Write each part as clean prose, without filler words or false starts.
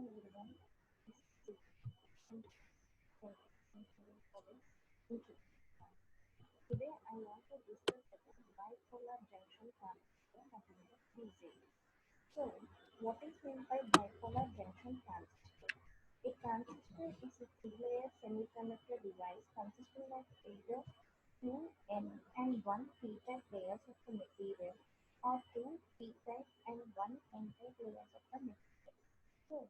everyone. This is Sue, and Junction. Today I want to discuss about bipolar junction transistor and BJ. So, what is meant by bipolar junction transistor? A transistor is a three-layer semiconductor device consisting of either two N and one P-type layers of the material or two P-type and one N-type layers of the material. So,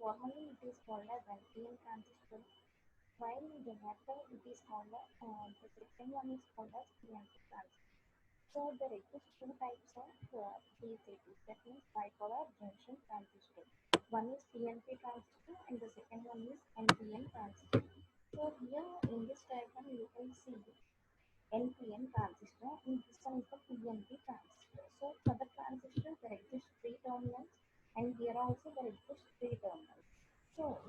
formally it is called as NPN transistor, while in the latter it is called as, the second one is called as PNP transistor. So there exist two types of BJTs, that means bipolar junction transistor. One is PNP transistor and the second one is NPN transistor. So here in this diagram you can see NPN transistor and this one is the PNP transistor. So for the transistor there exist three terminals and here also there exist three terminals. So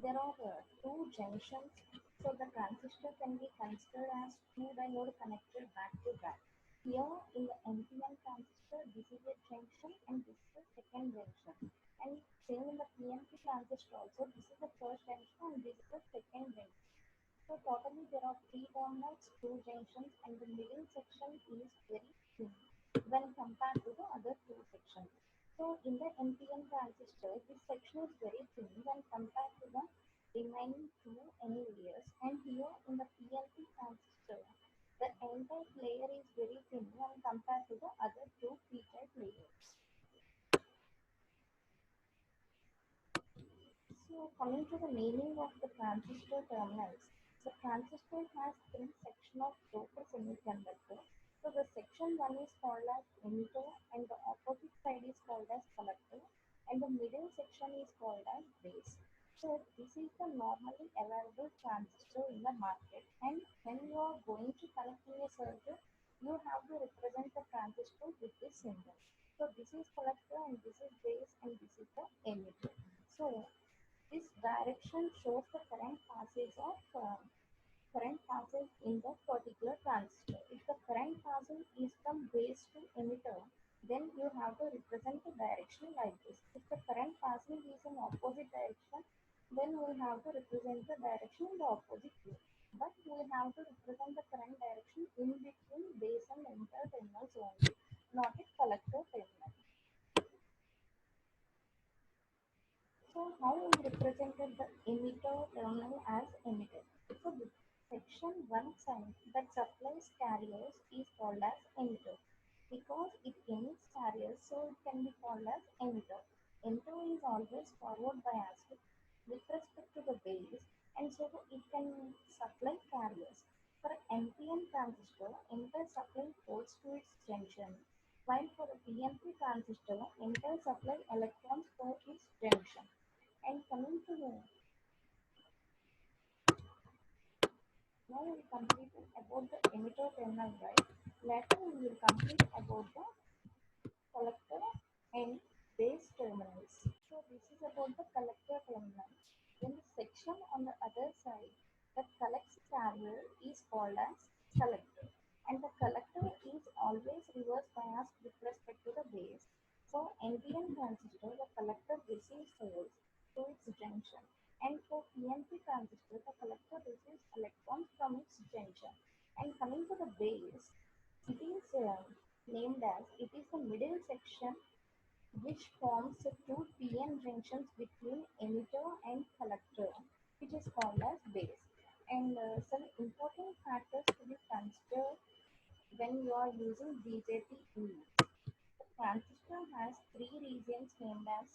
there are two junctions, so the transistor can be considered as two diode connected back to back. Here in the NPN transistor, this is a junction and this is the second junction. And same in the PNP transistor also, this is the first junction and this is the second junction. So totally there are three terminals, two junctions, and the middle section is very thin when compared to the other two sections. So in the NPN transistor, this section is very thin when compared to the remaining two N layers. And here in the PNP transistor, the N-type layer is very thin when compared to the other two P-type layers. So coming to the meaning of the transistor terminals, the transistor has three sections of doped semiconductor. So the section one is called as emitter and the opposite side is called as collector and the middle section is called as base. So this is the normally available transistor in the market, and when you are going to connect in a circuit, you have to represent the transistor with this symbol. So this is collector and this is base and this is the emitter. So this direction shows the current passage in the particular transistor. If the current passage is from base to emitter, then you have to represent the direction like this. If the current passage is in opposite direction, then we have to represent the direction in the opposite way. But we have to represent the current direction in between base and emitter terminals only, not a collector terminal. So how we represented the emitter terminal as emitter? So the section one side that supplies carriers is called as emitter because it emits carriers, so it can be called as emitter. Emitter is always forward biased with respect to the base, and so it can supply carriers. For NPN transistor, emitter supply holds to its junction, while for the PNP transistor, emitter supply electrons for its junction. And coming to the now we completed about the emitter terminal, right? Later we will complete about the collector and base terminals. So this is about the collector terminal. Then the section on the other side that collects carrier is called as collector. And the collector is always reverse biased with respect to the base. For NPN transistor, the collector receives holes to its junction. And for PNP transistor, the collector receives electrons from its junction. And coming to the base, it is named as it is the middle section which forms the two PN junctions between emitter and collector, which is called as base. And some important factors to be considered when you are using BJT is the transistor has three regions named as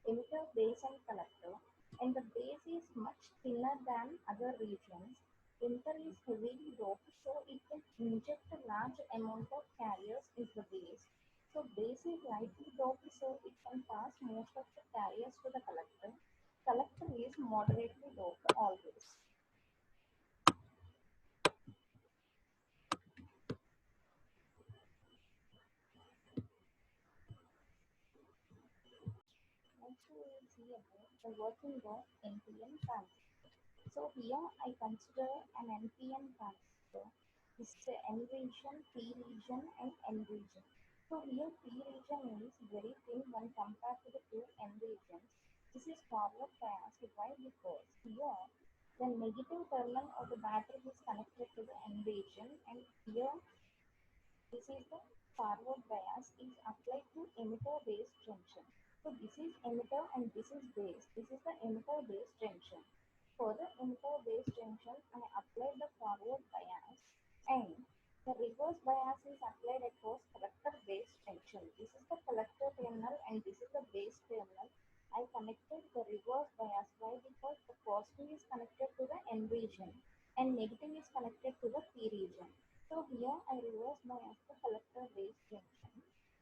emitter, base, and collector, and the base is much thinner than other regions. Emitter is heavily doped, so it can inject a large amount of carriers into the base. So base is lightly doped, so it can pass most of the carriers to the collector. Collector is moderately doped always. Next we will see about the working of NPN transistor. So here I consider an NPN transistor. This is the N region, P region, and N region. So here P region is very thin when compared to the two N regions. This is forward bias. Why? Because here the negative terminal of the battery is connected to the N region, and here this is the forward bias is applied to emitter base junction. So this is emitter and this is base. This is the emitter base junction. For the emitter base junction, I apply the forward bias, and the reverse bias is applied across collector base junction. This is the collector terminal and this is the base terminal. I connected the reverse bias. Why? Because the positive is connected to the N region and negative is connected to the P region. So here I reverse bias the collector base junction.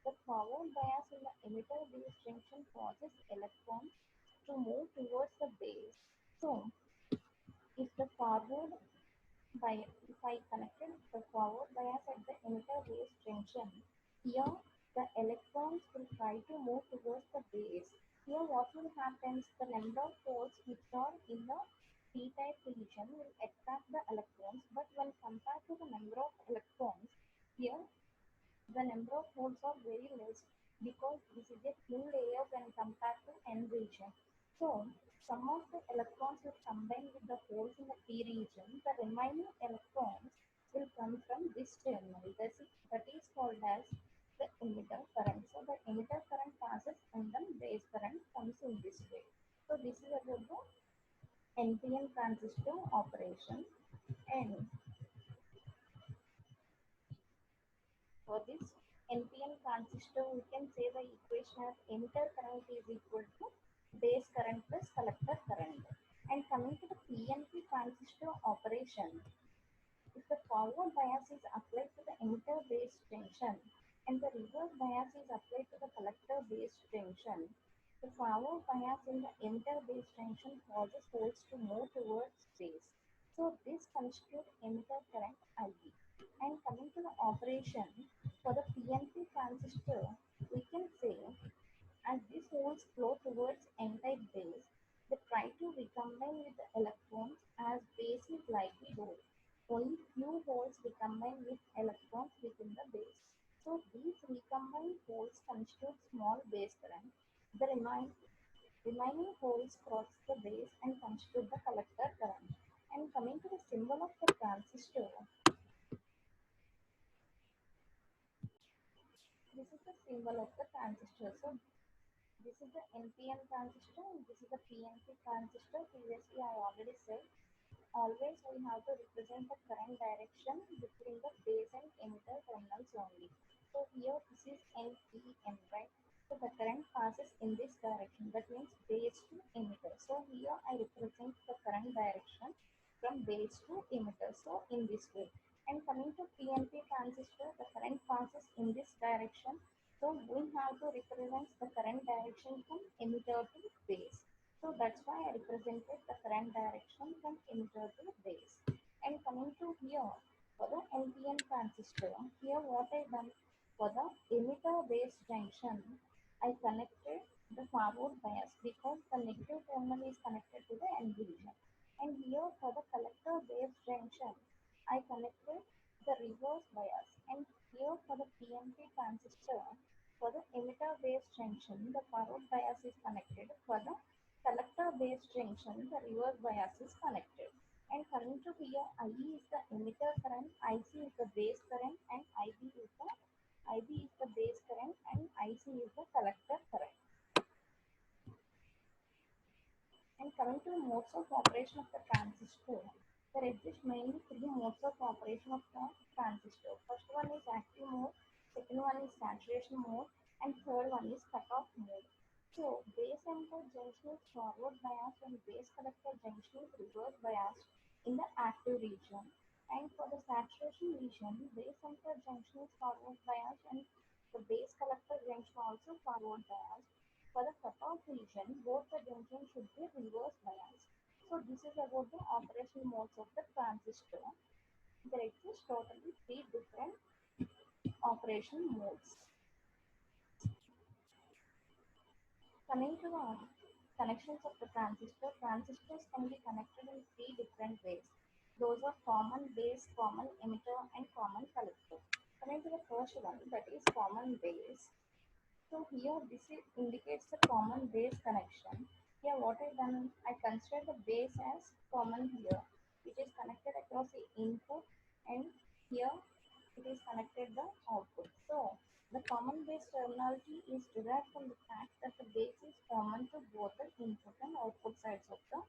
The forward bias in the emitter base junction causes electrons to move towards the base. So if the forward if I connected the forward bias at the emitter base junction, here the electrons will try to move towards the base. Here what will happen is the number of holes which are in the p-type region will attract the electrons, but when compared to the number of electrons, here the number of holes are very less because this is a thin layer when compared to N region. So some of the electrons will combine with the holes in the P region. The remaining electrons will come from this terminal. That is called as the emitter current. So the emitter current passes and then base current comes in this way. So this is about the NPN transistor operation. And for this NPN transistor, we can say the equation of emitter current is equal to base current plus collector current. And coming to the PNP transistor operation, if the forward bias is applied to the emitter base junction and the reverse bias is applied to the collector base junction, the forward bias in the emitter base junction causes holes to move towards base. So this constitutes emitter current IE. And coming to the operation for the PNP transistor, we can say as these holes flow towards N-type base, they try to recombine with the electrons as base is likely low. Only few holes recombine with electrons within the base. So these recombined holes constitute small base current. The remaining holes cross the base and constitute the collector current. And coming to the symbol of the transistor, this is the symbol of the transistor. So this is the NPN transistor and this is the PNP transistor. Previously I already said always we have to represent the current direction between the base and emitter terminals only. So here this is NPN, right? So the current passes in this direction. That means base to emitter. So here I represent the current direction from base to emitter. So in this way. And coming to PNP transistor, the current passes in this direction. So we have to represent the current direction from emitter to base. So that's why I represented the current direction from emitter to base. And coming to here, for the NPN transistor, here what I done for the emitter base junction, I connected the forward bias because the negative terminal is connected to the N region. And here for the collector base junction, I connected the reverse bias. And here for the PNP transistor, for the emitter base junction, the forward bias is connected. For the collector base junction, the reverse bias is connected. And coming to here, IE is the emitter current, IC is the base current, and IB is the base current, and IC is the collector current. And coming to the modes of operation of the transistor, there exist mainly three modes of operation of the transistor. First one is active mode, second one is saturation mode, and third one is cutoff mode. So base emitter junction is forward bias and base collector junction is reverse bias in the active region. And for the saturation region, base emitter junction is forward bias and the base collector junction also forward bias. For the cutoff region, both the junctions should be reverse bias. So this is about the operation modes of the transistor. There exist totally three different operation modes. Coming to the connections of the transistor, transistors can be connected in three different ways. Those are common base, common emitter, and common collector. The Coming to the first one, that is common base. So here indicates the common base connection. Here what I done, I consider the base as common here, which is connected across the input, and here it is connected the output. So the common base terminology is derived from the fact that the base is common to both the input and output sides of the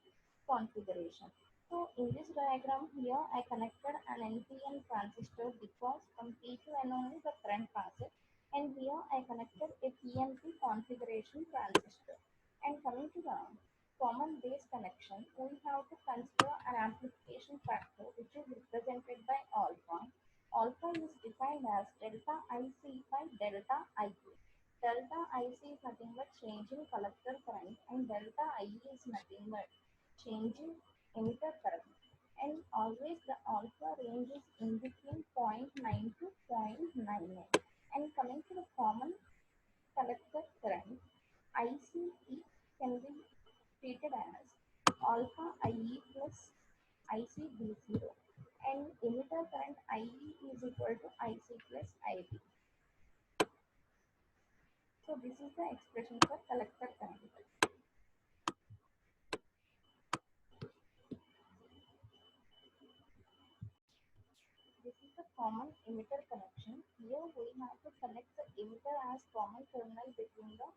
configuration. So in this diagram here I connected an NPN transistor because from P to N only the current passes, and here I connected a PNP configuration transistor. And coming to the common base connection, we have to consider an amplification factor which is represented by alpha. Alpha is defined as delta IC by delta IQ. Delta IC is nothing but change in collector current, and delta IE is nothing but change in emitter current. And always the alpha range is in between zero point 0.9 to 0.99. And coming to the common collector current, ICE can be treated as alpha IE plus ICB0, and emitter current IE is equal to IC plus IB. So this is the expression for collector current. This is the common emitter connection. Here we have to connect the emitter as common terminal between the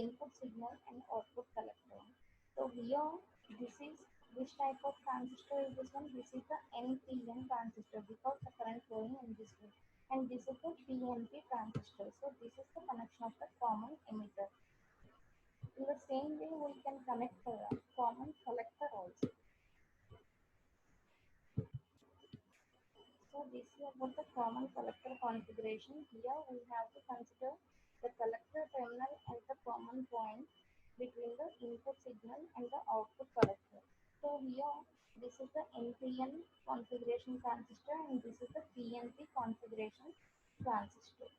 input signal and output collector. So here this is which type of transistor is this one? This is the NPN transistor because the current flowing in this way. And this is the PNP transistor. So this is the connection of the common emitter. In the same way we can connect the common collector also. So this is about the common collector configuration. Here we have to consider the collector terminal as the common point between the input signal and the output collector. So here this is the NPN configuration transistor, and this is the PNP configuration transistor.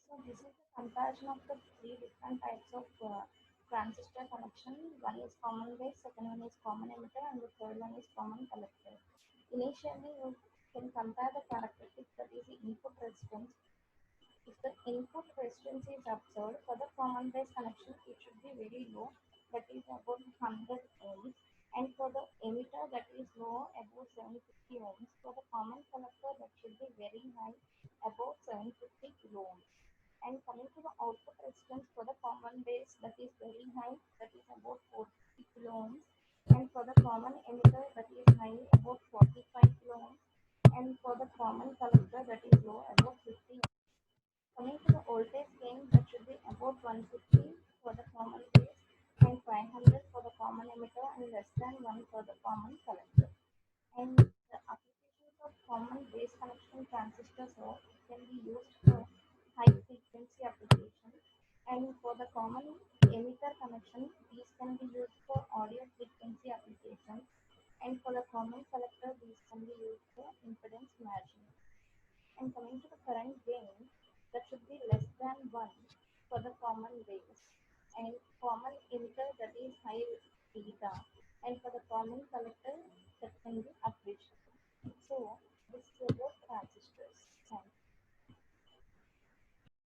So this is the comparison of the three different types of transistor connection. One is common base, second one is common emitter, and the third one is common collector. Initially, you can compare the characteristics, that is the input resistance. If the input resistance is observed for the common base connection, it should be very low, that is about 100 ohms. And for the emitter, that is low, about 750 ohms. For the common collector, that should be very high, about 750 kilo ohms. And coming to the output resistance for the common base, that is very high, that is about 40 kilo ohms. And for the common emitter, that is high, about 45 kilo ohms. And for the common collector, that is low, about 50. Coming to the voltage gain, that should be about 150 for the common base, and 500 for the common emitter, and less than 1 for the common collector. And the applications of common base connection transistors are can be used for high frequency applications. And for the common emitter connection, these can be used